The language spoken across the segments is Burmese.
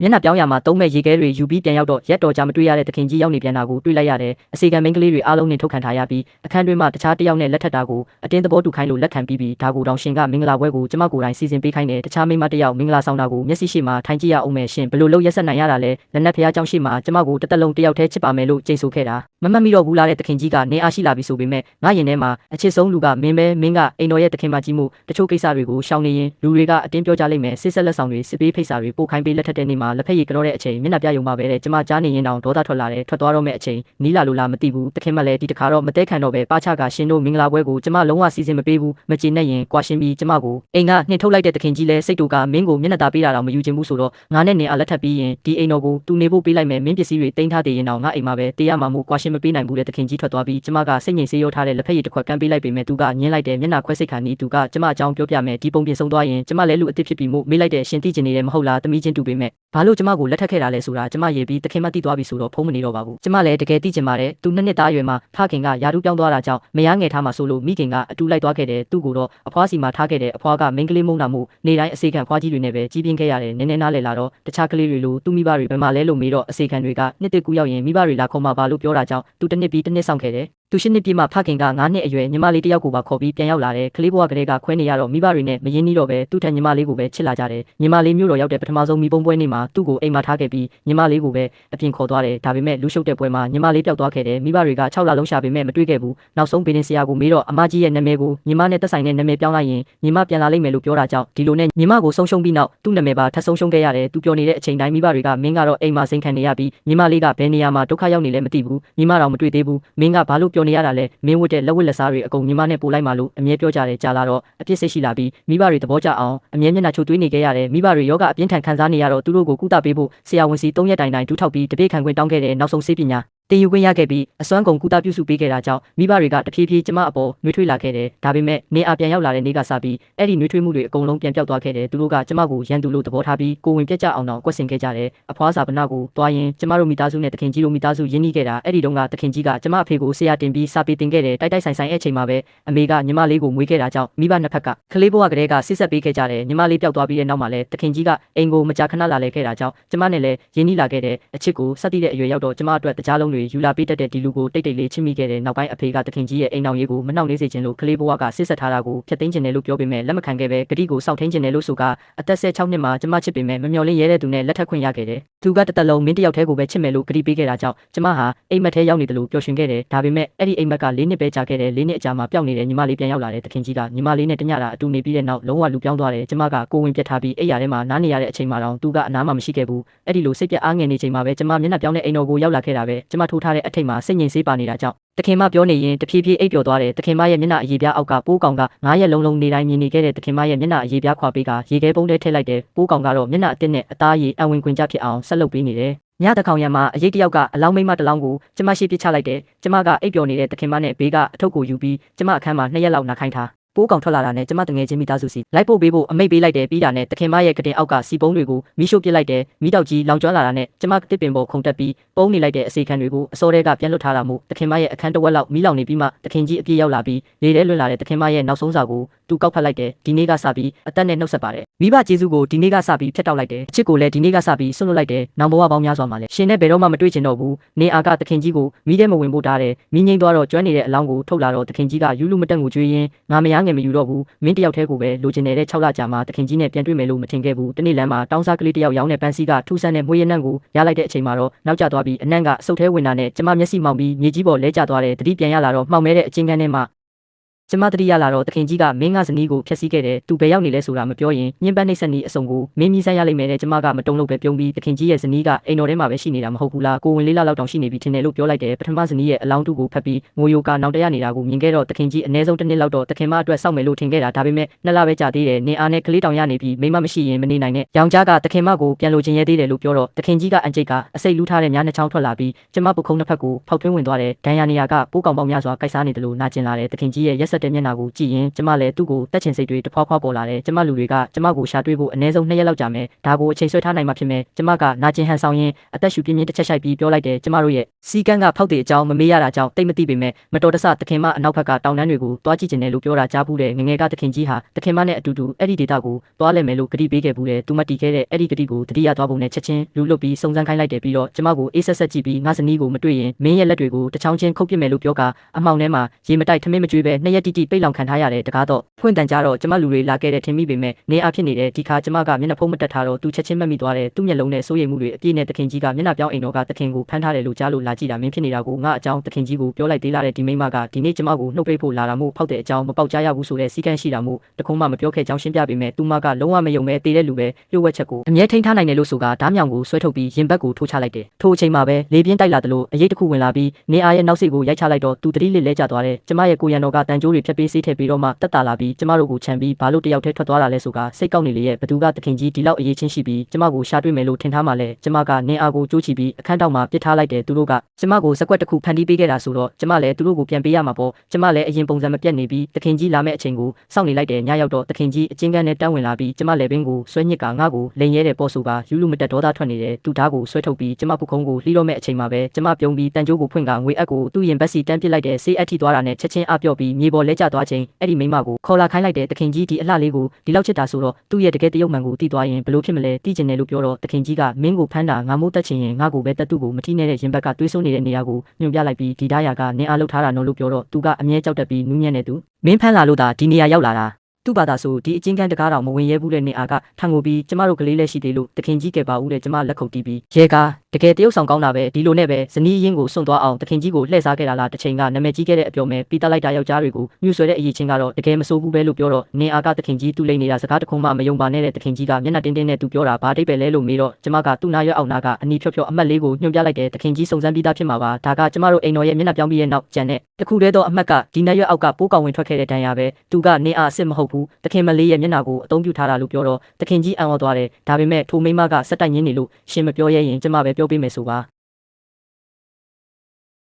မျက်နှာပြောင်းရမှာသုံးမဲ့ရေခဲတွေယူပြီးပြန်ရောက်တော့ရက်တော်ကြာမတွေ့ရတဲ့သခင်ကြီးရောက်နေပြန်တာကိုတွေ့လိုက်ရတယ်အစီကံမိန်းကလေးတွေအားလုံးနဲ့ထုတ်ခံထားရပြီးအခန်းတွင်းမှာတခြားတစ်ယောက်နဲ့လက်ထပ်တာကိုအတင်းသဘောတူခိုင်းလို့လက်ခံပြီးဒါကိုတောင်ရှင်ကမင်္ဂလာပွဲကိုကျမကိုယ်တိုင်စီစဉ်ပေးခိုင်းတယ်တခြားမိန်းမတစ်ယောက်မင်္ဂလာဆောင်တာကိုမျက်စိရှိမှထိုင်ကြည့်ရအောင်မယ်ရှင်ဘလို့လို့ရက်ဆက်နိုင်ရတာလဲလက်နက်ဖျားကြောင့်ရှိမှကျမကိုတစ်သက်လုံးတစ်ယောက်တည်းချစ်ပါမယ်လို့ကြိတ်ဆိုခဲ့တာမမှတ်မိတော့ဘူးလားတဲ့သခင်ကြီးကနေအားရှိလာပြီဆိုပေမဲ့ငါရင်ထဲမှာအချစ်ဆုံးလူကမင်းပဲမင်းကအိမ်တော်ရဲ့သခင်မကြီးမှုတချို့ကိစ္စတွေကိုရှောင်နေရင်လူတွေကအတင်းပြောကြလိမ့်မယ်စစ်ဆက်လက်ဆောင်တွေစစ်ပေးဖိတ်စာတွေပို့ခိုင်းပေးလက်ထက်တဲ့နေ့မှာလက်ဖက်ရည်ကြောတဲ့အချိန်မျက်နှာပြယုံပါပဲတဲ့ကျမကြားနေရင်တောင်ဒေါသထွက်လာတယ်ထွက်သွားတော့မဲ့အချိန်နီးလာလို့လားမသိဘူးသခင်မလည်းဒီတခါတော့မတဲခံတော့ပဲပါချကရှင်တို့မင်္ဂလာပွဲကိုကျမလုံးဝစီစဉ်မပေးဘူးမကျေနပ်ရင်ကွာရှင်ပြီးကျမကိုအိမ်ကနှင်ထုတ်လိုက်တဲ့သခင်ကြီးလည်းစိတ်တူကမင်းကိုမျက်နှာသားပေးတာတော့မယူချင်ဘူးဆိုတော့ငါနဲ့နင်အားလက်ထပ်ပြီးရင်ဒီအိမ်တော်ကိုတူနေဖို့ပေးလိုက်မယ်မင်းပစ္စည်းတွေတင်ထားသေးရင်တော့ငါအိမ်မှာပဲတေးရမှာမို့ကွာရှင်မပေးနိုင်ဘူးတဲ့သခင်ကြီးထွက်သွားပြီးကျမကစိတ်ငြိမ်စေးရောထားတဲ့လက်ဖက်ရည်တစ်ခွက်ကမ်းပေးလိုက်ပေမဲ့သူကညင်းလိုက်တယ်မျက်နှာခွဲစိတ်ခါနီးသူကကျမအကြောင်းပြောပြမယ်ဒီပုံပြင်ဆုံးသွားရင်ကျမလည်းလူအစ်စ်ဖြစ်ပြီးမို့မေးလိုက်တဲ့ရှင်သိကျင်နေတယ်မဟုတ်လားသမီးချင်းတူပေမဲ့ဘာလို့ကျမကိုလက်ထပ်ခဲ့တာလဲဆိုတာကျမရေးပြီးသခင်မသိသွားပြီဆိုတော့ဖုံးမနေတော့ပါဘူးကျမလည်းတကယ်သိကျင်ပါတယ်သူနှစ်နှစ်သားအရွယ်မှာဖခင်ကယာရုပြောင်းသွားတာကြောင့်မယားငယ်ထားမှာဆိုလို့မိခင်ကအတူလိုက်သွားခဲ့တယ်သူ့ကိုတော့အဖွားစီမှာထားခဲ့တယ်အဖွားကမိန်းကလေးမုန်းတာမို့နေတိုင်းအစေခံဖွားကြီးတွေနဲ့ပဲကြီးပြင်းခဲ့ရတယ်နည်းနည်းနားလည်လာတော့တခြားကလေးတွေလိုသူ့မိဘတွေဘယ်မှာလဲလို့မေးတော့အစေခံတွေကနှစ်တစ်ကူရောက်ရင်မိဘတွေလာခေါ်မှဘာလို့ပြောတာကြောင့်သူတစ်နှစ်ပြီးတစ်နှစ်ဆောင်ခဲ့တယ်သူရှင်းနှစ်ပြည့်မှဖခင်က9နှစ်အရွယ်ညီမလေးတစ်ယောက်ကိုပါခေါ်ပြီးပြန်ရောက်လာတယ်ကလေးဘဝကလေးကခွဲနေရတော့မိဘတွေနဲ့မရင်းနှီးတော့ပဲသူ့ထက်ညီမလေးကိုပဲချစ်လာကြတယ်ညီမလေးမျိုးတော်ရောက်တဲ့ပထမဆုံးမိဘပွဲနေ့မှာသူ့ကိုအိမ်မှာထားခဲ့ပြီးညီမလေးကိုပဲအပြင်ခေါ်သွားတယ်ဒါပေမဲ့လူရှုပ်တဲ့ပွဲမှာညီမလေးပျောက်သွားခဲ့တယ်မိဘတွေက6လလုံးရှာပေမဲ့မတွေ့ခဲ့ဘူးနောက်ဆုံးဘေးရင်ဆရာကိုမေးတော့အမကြီးရဲ့နာမည်ကိုညီမနဲ့သက်ဆိုင်တဲ့နာမည်ပြောင်းလိုက်ရင်ညီမပြန်လာလိမ့်မယ်လို့ပြောတာကြောင့်ဒီလိုနဲ့ညီမကိုဆုံးရှုံးပြီးနောက်သူ့နာမည်ပါထပ်ဆုံးရှုံးခဲ့ရတယ်သူပြောနေတဲ့အချိန်တိုင်းမိဘတွေကမင်းကတော့အိမ်မှာစိန်ခံနေရပြီးညီမလေးကဘယ်နေရာမှာဒုက္ခရောက်နေလဲမသိဘူးညီမတော့မတွေ့သေးဘူးမင်းကဘာလို့ပြောနေရတာလဲမင်းဝတ်တဲ့လက်ဝတ်လက်စားတွေအကုန်ညီမနဲ့ပို့လိုက်မှလို့အမြဲပြောကြတယ်ကြာလာတော့အပြစ်စိတ်ရှိလာပြီးမိဘတွေသဘောကျအောင်အမြဲမျက်နှာချိုသွေးနေခဲ့ရတယ်မိဘတွေယောဂအပြင်းထန်ခံစားနေရတော့သူတို့ကိုကုသပေးဖို့ဆရာဝန်စီ3ရက်တိုင်တိုင်ဒူးထောက်ပြီးတပိတ်ခံခွင့်တောင်းခဲ့တဲ့နောက်ဆုံးဆေးပညာတင်ယူခွင့်ရခဲ့ပြီးအစွမ်းကုန်ကုသပြုစုပေးခဲ့တာကြောင့်မိဘတွေကတဖြည်းဖြည်းကျမအပေါ်နှွေးထွေးလာခဲ့တယ်ဒါပေမဲ့နေအားပြန်ရောက်လာတဲ့နေ့ကစပြီးအဲ့ဒီနှွေးထွေးမှုတွေအကုန်လုံးပြန်ပြောက်သွားခဲ့တယ်သူတို့ကကျမကိုရန်သူလို့သဘောထားပြီးကိုဝင်ပြက်ကြအောင်တော့ကွက်ဆင်ခဲ့ကြတယ်အဖွားစာပနာကိုတွားရင်ကျမတို့မိသားစုနဲ့တခင်ကြီးတို့မိသားစုရင်းနှီးခဲ့တာအဲ့ဒီတုန်းကတခင်ကြီးကကျမအဖေကိုဆရာတင်ပြီးစာပေတင်ခဲ့တယ်တိုက်တိုက်ဆိုင်ဆိုင်အဲ့ချိန်မှာပဲအမေကညီမလေးကိုမွေးခဲ့တာကြောင့်မိဘနှစ်ဖက်ကကလေးဘဝကလေးကဆစ်ဆက်ပေးခဲ့ကြတယ်ညီမလေးပျောက်သွားပြီးတဲ့နောက်မှာလည်းတခင်ကြီးကအိမ်ကိုမကြာခဏလာလဲခဲ့တာကြောင့်ကျမနဲ့လည်းရင်းနှီးလာခဲ့တဲ့အချစ်ကိုစသည့်တဲ့အရွယ်ရောက်တော့ကျမအတွက်တကြားလုံးတွေယူလာပေးတတ်တဲ့လူကိုတိတ်တိတ်လေးချစ်မိခဲ့တဲ့နောက်ပိုင်းအဖေကတခင်ကြီးရဲ့အိမ်အောင်ရေးကိုမနှောက်နှေးစေခြင်းလို့ကလေးဘဝကဆစ်ဆက်ထားတာကိုဖျက်သိမ်းခြင်းတယ်လို့ပြောပေမဲ့လက်မခံခဲ့ပဲဂတိကိုစောင့်ထိန်ခြင်းတယ်လို့ဆိုကအသက်16နှစ်မှာကျမချစ်ပေမဲ့မမျှော်လင့်ရဲတဲ့သူနဲ့လက်ထပ်ခွင့်ရခဲ့တယ်။သူကတစ်သက်လုံးမင်းတယောက်တည်းကိုပဲချစ်မယ်လို့ဂတိပေးခဲ့တာကြောင့်ကျမဟာအိမ်မက်ထဲရောက်နေတယ်လို့ပျော်ရွှင်ခဲ့တယ်။ဒါပေမဲ့အဲ့ဒီအိမ်မက်က4နှစ်ပဲကြာခဲ့တယ်4နှစ်အကြာမှာပျောက်နေတဲ့ညီမလေးပြန်ရောက်လာတဲ့တခင်ကြီးကညီမလေးနဲ့တညတာအတူနေပြီးတဲ့နောက်လုံးဝလူပြောင်းသွားတယ်။ကျမကကိုဝင်ပြတ်ထားပြီးအိမ်ရထဲမှာနားနေရတဲ့အချိန်မှာတော့သူကအနားမှမရှိခဲ့ဘူး။အဲ့ဒီလိုစိတ်ပြတ်အားငယ်နေချိန်မှာပဲကျမမျက်နှာပြောင်းတဲ့အိမ်တော်ကိုရောက်လာခဲ့တာပဲ။ကျမထိုးထားတဲ့အထိတ်မှာစိတ်ငြိမ်စေးပါနေတာကြောင့်တခင်မပြောနေရင်တဖြည်းဖြည်းအိပ်ပျော်သွားတယ်တခင်မရဲ့မျက်နှာအရေပြားအောက်ကပိုးကောင်က9ရက်လုံးလုံးနေတိုင်းမြင်နေခဲ့တဲ့တခင်မရဲ့မျက်နှာအရေပြားခွာပေးကရေခဲပုံးထဲထည့်လိုက်တယ်ပိုးကောင်ကတော့မျက်နှာအတစ်နဲ့အသားရည်အဝင်ခွင်ကြဖြစ်အောင်ဆက်လုပ်ပေးနေတယ်ညတကောင်ရံမှာအရေးတယောက်ကအလောင်းမိမတစ်လောင်းကိုကျမရှိပစ်ချလိုက်တယ်ကျမကအိပ်ပျော်နေတဲ့တခင်မနဲ့ဘေးကအထုပ်ကိုယူပြီးကျမအခန်းမှာ2ရက်လောက်နာခိုင်းထားပိုးကောင်ထွက်လာတာနဲ့ကျမတငယ်ချင်းမိသားစုစီလိုက်ပို့ပေးဖို့အမိတ်ပေးလိုက်တယ်ပြီးတာနဲ့တခင်မရဲ့ကတင်အောက်ကစီပုံးတွေကိုမီးရှို့ပစ်လိုက်တယ်မီးတောက်ကြီးလောင်ကျွမ်းလာတာနဲ့ကျမတစ်ပင်ပေါ်ခုန်တက်ပြီးပုံးနေလိုက်တဲ့အစီခံတွေကိုအစောတဲကပြန်လွတ်ထားတာမို့တခင်မရဲ့အခန်းတစ်ဝက်လောက်မီးလောင်နေပြီးမှတခင်ကြီးအပြည့်ရောက်လာပြီးလေထဲလွတ်လာတဲ့တခင်မရဲ့နောက်ဆုံးစာကိုသူကောက်ဖတ်လိုက်တယ်ဒီနေ့ကစပြီးအသက်နဲ့နှုတ်ဆက်ပါတယ်မိဘကျေးဇူးကိုဒီနေ့ကစပြီးဖျက်တောက်လိုက်တယ်အချစ်ကိုလည်းဒီနေ့ကစပြီးဆွန့်လွတ်လိုက်တယ်နောင်ဘဝပေါင်းများစွာမှာလည်းရှင်နဲ့ဘယ်တော့မှမတွေ့ချင်တော့ဘူးနေအာကတခင်ကြီးကိုမီးထဲမဝင်ဖို့တားတယ်မီးငိမ့်သွားတော့ကျွမ်းနေတဲ့အလောင်းကိုထုတ်လာတော့တခင်ကြီးကယူလူမတက်ငူကျွေးရင်းငါမယားငယ်မယူတော့ဘူးမင်းတယောက်တည်းကိုပဲလိုချင်နေတဲ့6လကြာမှတခင်ကြီးနဲ့ပြန်တွေ့မယ်လို့မထင်ခဲ့ဘူးတနေ့လမ်းမှာတောင်းစားကလေးတယောက်ရောင်းတဲ့ပန်းစီကထူဆန်းတဲ့မွေးရနံ့ကိုရလိုက်တဲ့အချိန်မှာတော့နောက်ကျသွားပြီးအနံ့ကအဆုတ်ထဲဝင်တာနဲ့ကျမမျက်စိမှောင်ပြီးမြေကြီးပေါ်လဲကျသွားတယ်တတိပြန်ရလာတော့မှောင်မဲတဲ့အချင်းကန်းထဲမှာကျမတတိယလာတော့တခင်ကြီးကမင်းကဇနီးကိုဖျက်ဆီးခဲ့တယ်သူဘယ်ရောက်နေလဲဆိုတာမပြောရင်ညှဉ်းပန်းနှိပ်စက်နီးအစုံကိုမင်းမြည်ဆိုင်ရလိမ့်မယ်တဲ့ကျမကမတုံ့လို့ပဲပြုံးပြီးတခင်ကြီးရဲ့ဇနီးကအိမ်တော်ထဲမှာပဲရှိနေတာမဟုတ်ဘူးလားကိုဝင်လေးလောက်တောင်ရှိနေပြီထင်တယ်လို့ပြောလိုက်တယ်ပထမဇနီးရဲ့အလောင်းတူကိုဖတ်ပြီးငိုယိုကနောင်တရနေတာကိုမြင်ခဲ့တော့တခင်ကြီးအနည်းဆုံးတစ်နှစ်လောက်တော့တခင်မအတွက်စောင့်မယ်လို့ထင်ခဲ့တာဒါပေမဲ့2လပဲကြာသေးတယ်နေအားနဲ့ကလေးတောင်ရနေပြီးမိမမရှိရင်မနေနိုင်နဲ့ယောင်ကြားကတခင်မကိုပြန်လိုချင်ရဲသေးတယ်လို့ပြောတော့တခင်ကြီးကအန်ကျိတ်ကအစိတ်လူးထားတဲ့များနှချောင်းထွက်လာပြီးကျမပုခုံးနှစ်ဖက်ကိုဖောက်ထွင်းဝင်သွားတယ်ဒဏ်ရာနေရာကပိုးကောင်ပေါင်းများစွာကိုက်စားနေတယ်လို့နာကျင်လာတယ်တခင်ကြီးရဲ့ရက်ဆက် တဲ့မျက်နှာကိုကြည့်ရင်ကျမလည်းသူ့ကိုတက်ချင်စိတ်တွေတဖွာဖွာပေါ်လာတယ်ကျမလူတွေကကျမကိုရှာတွေ့ဖို့အနည်းဆုံး2ရက်လောက်ကြာမယ်ဒါကိုအချိန်ဆွဲထားနိုင်မှဖြစ်မယ်ကျမကနာကျင်ဟန်ဆောင်ရင်အသက်ရှူပြင်းပြင်းတစ်ချက်ရှိုက်ပြီးပြောလိုက်တယ်ကျမတို့ရဲ့စီကန်းကဖောက်တဲ့အကြောင်းမမေ့ရတာကြောင့်တိတ်မသိပေမဲ့မတော်တဆတခင်မအနောက်ဘက်ကတောင်တန်းတွေကိုတွားကြည့်ကျင်တယ်လို့ပြောတာကြားဘူးတဲ့ငငယ်ကတခင်ကြီးဟာတခင်မနဲ့အတူတူအဲ့ဒီဒေတာကိုတွားလဲမယ်လို့ဂတိပေးခဲ့ဘူးတဲ့သူမတီးခဲ့တဲ့အဲ့ဒီဂတိကိုတတိယသွားပုံနဲ့ချက်ချင်းလူလွတ်ပြီးစုံစမ်းခိုင်းလိုက်တယ်ပြီးတော့ကျမကိုအေးဆက်ဆက်ကြည့်ပြီးငါဇနီးကိုမတွေ့ရင်မင်းရဲ့လက်တွေကိုတချောင်းချင်းခုတ်ပစ်မယ်လို့ပြောကအမှောင်ထဲမှာရေမတိုက်ထမင်းမကျွေးပဲ2ရက်တိတိပိတ်လောင်ခံထားရတဲ့တကားတော့ဖွင့်တန်ကြတော့ကျမလူတွေလာခဲ့တဲ့ထင်မိပေမဲ့နေအားဖြစ်နေတဲ့ဒီခါကျမကမျက်နှာဖုံးမတက်ထားတော့သူချက်ချင်းမှတ်မိသွားတယ်သူ့မျက်လုံးနဲ့စိုးရိမ်မှုတွေအပြည့်နဲ့တခင်ကြီးကမျက်နှာပြောင်းအိမ်တော်ကတခင်ကိုဖမ်းထားတယ်လို့ကြားလို့လာကြည့်တာမင်းဖြစ်နေတာကိုငါအကြောင်းတခင်ကြီးကိုပြောလိုက်သေးလာတဲ့ဒီမိမကဒီနေ့ကျမကိုနှုတ်ပိတ်ဖို့လာတာမို့ဖောက်တဲ့အကြောင်းမပေါက်ကြားရဘူးဆိုတဲ့စီကန်းရှိတာမို့တခုံးမှမပြောခဲ့ကြောင်းရှင်းပြပေမဲ့သူမကလုံးဝမယုံပဲတေးတဲ့လူပဲလျှို့ဝှက်ချက်ကိုအမြဲထိန်းထားနိုင်တယ်လို့ဆိုကဓားမြောင်ကိုဆွဲထုတ်ပြီးရင်ဘတ်ကိုထိုးချလိုက်တယ်ထိုအချိန်မှာပဲလေပြင်းတိုက်လာတယ်လို့အရေးတစ်ခုဝင်လာပြီးနေအားရဲ့နောက်စိတ်ကိုရိုက်ချလိုက်တော့သူတတိလေးလဲကျသွားတယ်ကျမရဲ့ကိုရန်တော်ကတန်ကြိုးတွေဖြတ်ပေးစေးထည့်ပြီးတော့မှတက်တာလာပြီးကျမတို့ကိုခြံပြီးဘာလို့တယောက်တည်းထွက်သွားတာလဲဆိုကစိတ်ကောက်နေလေရဲ့ဘသူကတခင်ကြီးဒီလောက်အရေးချင်းရှိပြီးကျမကိုရှာတွေ့မယ်လို့ထင်ထားမှလဲကျမကနေအားကိုကြိုးချပြီးအခန်းတောက်မှာပစ်ထားလိုက်တယ်သူတို့ကကျမကိုစကွက်တစ်ခုဖန်တီးပေးခဲ့တာဆိုတော့ကျမလည်းသူတို့ကိုပြန်ပေးရမှာပေါ့ကျမလည်းအရင်ပုံစံမပြတ်နေပြီးတခင်ကြီးလာမဲ့အချိန်ကိုစောင့်နေလိုက်တယ်ညရောက်တော့တခင်ကြီးအချင်းကန်းနဲ့တန်းဝင်လာပြီးကျမလည်းဘင်းကိုဆွဲညစ်ကငါ့ကိုလိန်ရဲတဲ့ပေါ်ဆိုကယူလူမတက်ဒေါသထွက်နေတယ်သူဓာတ်ကိုဆွဲထုတ်ပြီးကျမပုခုံးကိုလှီးတော့မဲ့အချိန်မှာပဲကျမပြုံးပြီးတန်ကြိုးကိုဖွင့်ကငွေအပ်ကိုသူ့ရင်ဘက်စီတန်းပစ်လိုက်တဲ့ဆေးအပ်ထိသွားတာနဲ့ချက်ချင်းအပြော့ပြီးမြေပေါ်လဲကျသွားချိန်အဲ့ဒီမိမကိုခေါ်လာခိုင်းလိုက်တဲ့တခင်ကြီးဒီအလှလေးကိုဒီလောက်ချစ်တာဆိုတော့သူ့ရဲ့တကယ်တရုပ်မှန်ကိုတီးသွားရင်ဘလို့ဖြစ်မလဲတီးကျင်တယ်လို့ပြောတော့တခင်ကြီးကမင်းကိုဖမ်းတာငါမိုးတက်ချင်ရင်ငါကိုပဲတက်သူ့ကိုမထီးနေတဲ့ရင်ဘက်ကတွေးဆိုးနေတဲ့နေရာကိုညွှန်ပြလိုက်ပြီးဒီဓာယာကနင်းအားလုပ်ထားတာနော်လို့ပြောတော့သူကအမြဲကြောက်တတ်ပြီးနူးညံ့နေသူမင်းဖမ်းလာလို့ဒါဒီနေရာရောက်လာတာသူ့ဘာသာဆိုဒီအချင်းကန်းတကားတော်မဝင်ရဲဘူးတဲ့နေအားကထံကိုပြီးကျမတို့ကလေးလည်းရှိသေးလို့တခင်ကြီးကပါဦးတဲ့ကျမလက်ခုပ်တီးပြီးရဲကားတကယ်တရုပ်ဆောင်ကောင်းတာပဲဒီလိုနဲ့ပဲဇနီးအရင်ကိုစွန့်သွားအောင်တခင်ကြီးကိုလှည့်စားခဲ့တာလားတစ်ချိန်ကနာမည်ကြီးခဲ့တဲ့အပြောမဲ့ပြီးတက်လိုက်တာယောက်ျားတွေကိုမြူဆွဲတဲ့အရေးချင်းကတော့တကယ်မဆိုးဘူးပဲလို့ပြောတော့နေအားကတခင်ကြီးသူ့လိမ့်နေတာစကားတခုမှမယုံပါနဲ့တဲ့တခင်ကြီးကမျက်နှာတင်းတင်းနဲ့သူပြောတာဘာတိတ်ပဲလဲလို့မေးတော့ကျမကသူ့နားရွက်အောင်နာကအနီးဖြော့ဖြော့အမှတ်လေးကိုညွှန်ပြလိုက်တယ်တခင်ကြီးစုံစမ်းပြီးသားဖြစ်မှာပါဒါကကျမတို့အိမ်တော်ရဲ့မျက်နှာပြောင်းပြီးရဲ့နောက်ကျန်တဲ့တခုတည်းသောအမှတ်ကဒီနားရွက်အောက်ကပိုးကောင်ဝင်ထွက်ခဲ့တဲ့ဒဏ်ရာပဲသူကနေအားအစ်စ်မဟုတ်ဘူးတခင်မလေးရဲ့မျက်နှာကိုအသုံးပြုထားတာလို့ပြောတော့တခင်ကြီးအံ့ဩသွားတယ်ဒါပေမဲ့ထိုမိမကစက်တိုက်ရင်းနေလို့ရှင်မပြောရဲရင်ကျမပဲပြောပေးမယ်ဆိုပါ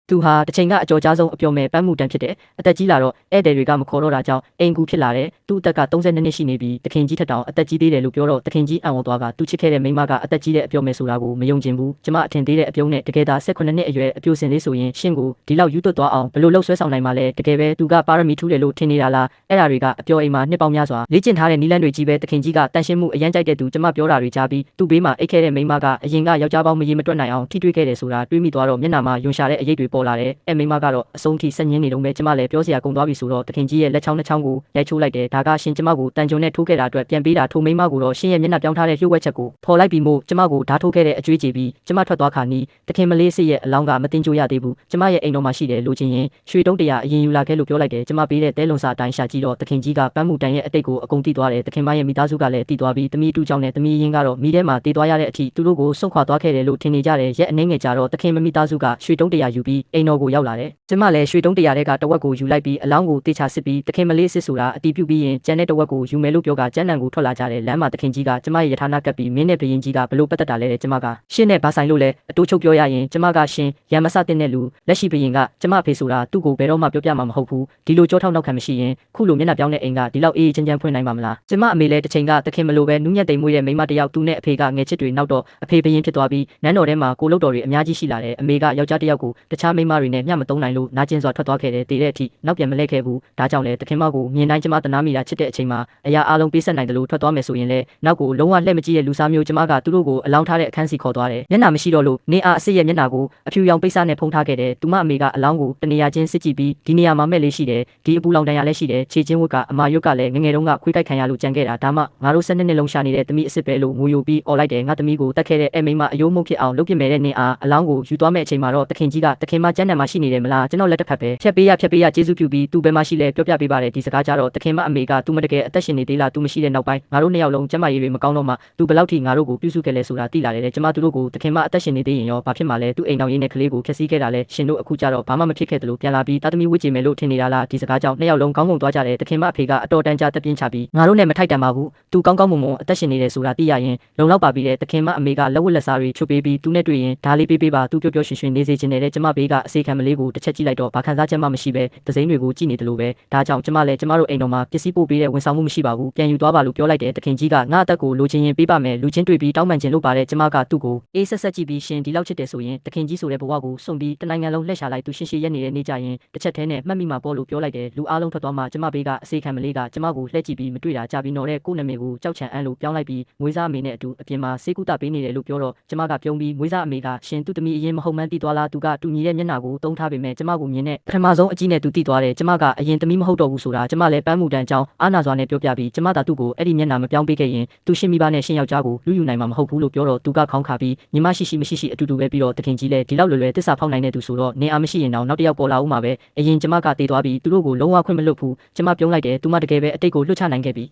သူဟာတစ်ချိန်ကအကြော်ကြားဆုံးအပြောမဲ့ပန်းမှုတန်းဖြစ်တဲ့အသက်ကြီးလာတော့ဧည့်သည်တွေကမခေါ်တော့တာကြောင့်အိမ်ကူဖြစ်လာတဲ့သူ့အသက်က32နှစ်ရှိနေပြီတခင်ကြီးထက်တောင်အသက်ကြီးသေးတယ်လို့ပြောတော့တခင်ကြီးအံ့ဩသွားကသူချစ်ခဲ့တဲ့မိန်းမကအသက်ကြီးတဲ့အပြောမဲ့ဆိုတာကိုမယုံကျင်ဘူးကျမအထင်သေးတဲ့အပြုံးနဲ့တကယ်သာ18နှစ်အရွယ်အပြိုစင်လေးဆိုရင်ရှင့်ကိုဒီလောက်ယူသွတ်သွားအောင်ဘယ်လိုလှုပ်ဆွဲဆောင်နိုင်မှလဲတကယ်ပဲသူကပါရမီထူးတယ်လို့ထင်နေတာလားအဲ့ဒါတွေကအပြောအိမ်မှာနှစ်ပေါင်းများစွာလေ့ကျင့်ထားတဲ့နီလန်းတွေကြီးပဲတခင်ကြီးကတန်ရှင်းမှုအရန်ကြိုက်တဲ့သူကျမပြောတာတွေကြားပြီးသူ့ဘေးမှာအိတ်ခဲ့တဲ့မိန်းမကအရင်ကယောက်ျားပေါင်းမရေမတွက်နိုင်အောင်ထိတွေ့ခဲ့တယ်ဆိုတာတွေးမိသွားတော့မျက်နှာမှာယွန်ရှာတဲ့အရိပ်တွေပေါ်လာတယ်အဲ့မိန်းမကတော့အဆုံးထိဆက်ညင်းနေတော့ပဲကျမလည်းပြောစရာကုန်သွားပြီဆိုတော့တခင်ကြီးရဲ့လက်ချောင်းနှစ်ချောင်းကိုရိုက်ချိုးလိုက်တယ်ဒါကရှင်ကျမကိုတန်ကြုံနဲ့ထိုးခဲ့တာအတွက်ပြန်ပေးတာထိုမိန်းမကိုတော့ရှင်ရဲ့မျက်နှာပြောင်းထားတဲ့လျှို့ဝှက်ချက်ကိုဖော်လိုက်ပြီးမို့ကျမကိုဓာတ်ထိုးခဲ့တဲ့အကျွေးကြေပြီးကျမထွက်သွားခါနီးတခင်မလေးစစ်ရဲ့အလောင်းကမတင်ကြိုရသေးဘူးကျမရဲ့အိမ်တော်မှာရှိတယ်လို့ချင်းရင်ရွှေတုံးတရာအရင်ယူလာခဲ့လို့ပြောလိုက်တယ်ကျမပေးတဲ့တဲလွန်စာအတိုင်းရှာကြည့်တော့တခင်ကြီးကပန်းမှုတန်ရဲ့အတိတ်ကိုအကုန်တီးသွားတယ်တခင်မရဲ့မိသားစုကလည်းတီးသွားပြီးတမီးတူကြောင့်နဲ့တမီးရင်းကတော့မိထဲမှာတီးသွားရတဲ့အထိသူတို့ကိုဆုံးခွာသွားခဲ့တယ်လို့ထင်နေကြတယ်ရက်အနှင်းငယ်ကြတော့တခင်မမိသားစုကရွှေတုံးတရာယူပြီးအိမ်တော်ကိုရောက်လာတယ်ကျမလည်းရွှေတုံးတရာတဲ့ကတဝက်ကိုယူလိုက်ပြီးအလောင်းကိုတေချာစစ်ပြီးတခင်မလေးစစ်ဆိုတာအတီးပြုတ်ပြီးရင်ကျန်တဲ့တဝက်ကိုယူမယ်လို့ပြောကကျန်းနံကိုထွက်လာကြတယ်လမ်းမှာတခင်ကြီးကကျမရဲ့ယထာနာကပ်ပြီးမင်းနဲ့ဘရင်ကြီးကဘလို့ပတ်သက်တာလဲတဲ့ကျမကရှင်းနဲ့ဘာဆိုင်လို့လဲအတိုးချုပ်ပြောရရင်ကျမကရှင်ရံမစတဲ့နဲ့လူလက်ရှိဘရင်ကကျမဖေဆိုတာသူ့ကိုဘယ်တော့မှပြောပြမှာမဟုတ်ဘူးဒီလိုကြောထောက်နောက်ခံမရှိရင်ခုလိုမျက်နှာပြောင်းတဲ့အိမ်ကဒီလောက်အေးအေးချမ်းချမ်းဖွင့်နိုင်မှာမလားကျမအမေလည်းတစ်ချိန်ကတခင်မလို့ပဲနူးညံ့သိမ်မွေးတဲ့မိန်းမတယောက်သူနဲ့အဖေကငယ်ချစ်တွေနောက်တော့အဖေဘရင်ဖြစ်သွားပြီးနန်းတော်ထဲမှာကိုလုတ်တော်တွေအများကြီးရှိလာတယ်အမေကယောက်ျားတစ်ယောက်ကိုတခြားမိန်းမတွေနဲ့မျှမသုံးနိုင်လို့နာကျင်စွာထွက်သွားခဲ့တယ်တည်တဲ့အထိနောက်ပြန်မလဲခဲ့ဘူးဒါကြောင့်လေတခင်မကိုမြင်တိုင်းကျမတနာမိတာချစ်တဲ့အချိန်မှာအရာအလုံးပေးဆက်နိုင်တယ်လို့ထွက်သွားမယ်ဆိုရင်လေနောက်ကိုလုံးဝလှည့်မကြည့်တဲ့လူစားမျိုးကျမကသူတို့ကိုအလောင်းထားတဲ့အခန်းစီခေါ်သွားတယ်မျက်နှာမရှိတော့လို့နေအားအစ်စ်ရဲ့မျက်နှာကိုအဖြူရောင်ပိတ်စနဲ့ဖုံးထားခဲ့တယ်သူမအမေကအလောင်းကိုတနေရာချင်းစစ်ကြည့်ပြီးဒီနေရာမှာမဲ့လေးရှိတယ်ဒီအပူလောင်တန်ရလည်းရှိတယ်ခြေချင်းဝတ်ကအမာရွက်ကလည်းငငယ်တုန်းကခွေးတိုက်ခံရလို့ကြံခဲ့တာဒါမှငါတို့12နှစ်လုံးရှာနေတဲ့သမီးအစ်စ်ပဲလို့ငိုယိုပြီးអော်လိုက်တယ်ငါသမီးကိုတတ်ခဲ့တဲ့မိန်းမအယိုးမုတ်ဖြစ်အောင်လုပ်ပြမယ်တဲ့နေအားအလောင်းကိုယူသွားမဲ့အချိန်မှာတော့တခင်ကြီးကတခင်မကျန်းနံမှာရှိနေတယ်မလားကျွန်တော်လက်တစ်ဖက်ပဲဖြတ်ပေးရကျေးဇူးပြုပြီးသူဘယ်မှာရှိလဲပြောပြပေးပါတယ်ဒီစကားကြတော့တခင်မအမေကသူမတကယ်အသက်ရှင်နေသေးလားသူမရှိတဲ့နောက်ပိုင်းငါတို့နှစ်ယောက်လုံးကျမရည်တွေမကောင်းတော့မှသူဘယ်လောက်ထိငါတို့ကိုပြုစုခဲ့လဲဆိုတာသိလာတယ်ကျမတို့ကိုတခင်မအသက်ရှင်နေသေးရင်ရောဘာဖြစ်မှာလဲသူအိမ်တော်ရင်းနဲ့ကလေးကိုဖျက်ဆီးခဲ့တာလဲရှင်တို့အခုကြတော့ဘာမှမဖြစ်ခဲ့တယ်လို့ပြန်လာပြီးတာသမီဝစ်ကြည့်မယ်လို့ထင်နေတာလားဒီစကားကြောင့်နှစ်ယောက်လုံးကောင်းကုန်သွားကြတယ်တခင်မအဖေကအတော်တန်ကြာတက်ပြင်းချပြီးငါတို့နဲ့မထိုက်တန်ပါဘူးသူကောင်းကောင်းမွန်မွန်အသက်ရှင်နေတယ်ဆိုတာသိရရင်လုံလောက်ပါပြီတဲ့တခင်မအမေကလက်ဝတ်လက်စားတွေချုပ်ပေးပြီးသူနဲ့တွေ့ရင်ဓာလေးပေးပါသူပျော်ပျော်ရွှင်ရွှင်နေစေချင်တယ်ကျမဘေးက ကအစေခံမလေးကိုတစ်ချက်ကြည့်လိုက်တော့ဘာခံစားချက်မှမရှိပဲသစိမ်းတွေကိုကြည့်နေတယ်လို့ပဲဒါကြောင့်ကျမလည်းကျမတို့အိမ်တော်မှာပစ္စည်းပို့ပေးတဲ့ဝန်ဆောင်မှုမရှိပါဘူးပြန်ယူသွားပါလို့ပြောလိုက်တယ်တခင်ကြီးကငါအသက်ကိုလိုချင်ရင်ပေးပါမယ်လူချင်းတွေ့ပြီးတောင်းပန်ခြင်းလုပ်ပါတယ်ကျမကသူ့ကိုအေးဆက်ဆက်ကြည့်ပြီးရှင်ဒီလောက်ချစ်တယ်ဆိုရင်တခင်ကြီးဆိုတဲ့ဘဝကိုစွန့်ပြီးတနိုင်ငံလုံးလှည့်ရှာလိုက်သူရှင်းရှင်းရက်နေတဲ့နေကြရင်တစ်ချက်တည်းနဲ့မှတ်မိမှာပေါ့လို့ပြောလိုက်တယ်လူအားလုံးထွက်သွားမှကျမဘေးကအစေခံမလေးကကျမကိုလှည့်ကြည့်ပြီးမတွေ့တာကြပြီးတော့တဲ့ကိုနာမည်ကိုကြောက်ချံအန်းလို့ပြောင်းလိုက်ပြီးမွေးစားအမေနဲ့အတူအပြင်မှာစေကူတာပေးနေတယ်လို့ပြောတော့ကျမကပြုံးပြီးမွေးစားအမေကရှင်သူ့သမီးအရင်မဟုတ်မှန်းသိသွားလားသူကတူညီတဲ့မျက်နှာကိုတုံးထားပေမဲ့ကျမကိုမြင်တဲ့ပထမဆုံးအကြည့်နဲ့သူသိသွားတယ်ကျမကအရင်သမီးမဟုတ်တော့ဘူးဆိုတာကျမလည်းပန်းမူတန်အကြောင်းအာနာစွာနဲ့ပြောပြပြီးကျမသာသူ့ကိုအဲ့ဒီမျက်နှာမပြောင်းပေးခဲ့ရင်သူရှင်းမိပါနဲ့ရှင်းယောက်ျားကိုလူယူနိုင်မှာမဟုတ်ဘူးလို့ပြောတော့သူကခေါင်းခါပြီးညီမရှိရှိမရှိရှိအတူတူပဲပြီးတော့တခင်ကြီးလည်းဒီလောက်လွယ်လွယ်တစ္ဆာဖောက်နိုင်တဲ့သူဆိုတော့နေအားမရှိရင်တော့နောက်တစ်ယောက်ပေါ်လာဦးမှာပဲအရင်ကျမကတေးသွားပြီးသူတို့ကိုလုံးဝခွင့်မလွတ်ဘူးကျမပြုံးလိုက်တယ်သူမတကယ်ပဲအတိတ်ကိုလွတ်ချနိုင်ခဲ့ပြီ